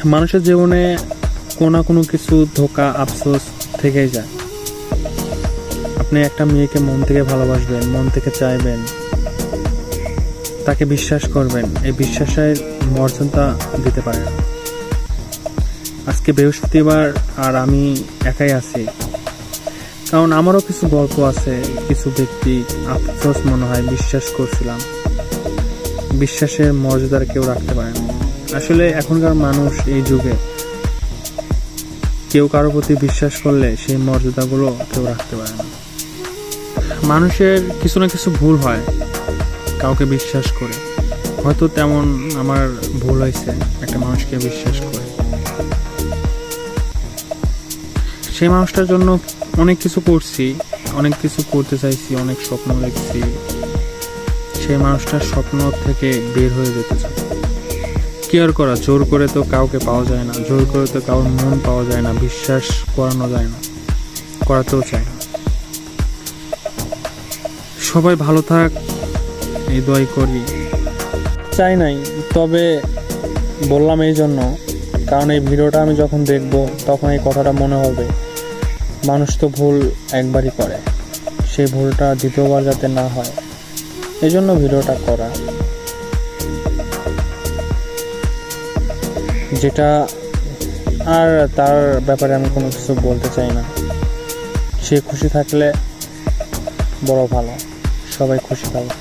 মানুষের জীবনে কোনো না কোনো কিছু ধোঁকা আফসোস থেকেই যায়। আপনি একটা মেয়েকে মন থেকে ভালোবাসবেন, মন থেকে চাইবেন, তাকে বিশ্বাস করবেন, এই বিশ্বাসের মর্যাদা দিতে পারেন। আজকে বৃহস্পতিবার আর আমি একাই আছি, কারণ আমারও কিছু গল্প আছে, কিছু ব্যক্তি আফসোস মনে হয় বিশ্বাস করছিলাম, বিশ্বাসের মর্যাদার কেউ রাখতে পারে না। আসলে এখনকার মানুষ এই যুগে কেউ কারোর প্রতি বিশ্বাস করলে সেই মর্যাদাগুলো কেউ রাখতে পারে না। মানুষের কিছু না কিছু ভুল হয় কাউকে বিশ্বাস করে, হয়তো তেমন আমার ভুল হয়েছে একটা মানুষকে বিশ্বাস করে। সেই মানুষটার জন্য অনেক কিছু করছি, অনেক কিছু করতে চাইছি, অনেক স্বপ্ন দেখছি, সেই মানুষটার স্বপ্ন থেকে বের হয়ে যেতে চাই। কি আর করা, জোর করে তো কাউকে পাওয়া যায় না, জোর করে তো কারোর মন পাওয়া যায় না, বিশ্বাস করানো যায় না, করাতেও চায় না। সবাই ভালো থাক এই দোয়াই করি। চাই নাই, তবে বললাম এই জন্য, কারণ এই ভিডিওটা আমি যখন দেখব তখন এই কথাটা মনে হবে, মানুষ তো ভুল একবারই করে, সেই ভুলটা দ্বিতীয়বার যাতে না হয়, এই জন্য ভিডিওটা করা। যেটা আর তার ব্যাপারে আমি কোনো কিছু বলতে চাই না। সে খুশি থাকলে বড় ভালো, সবাই খুশি থাকবে।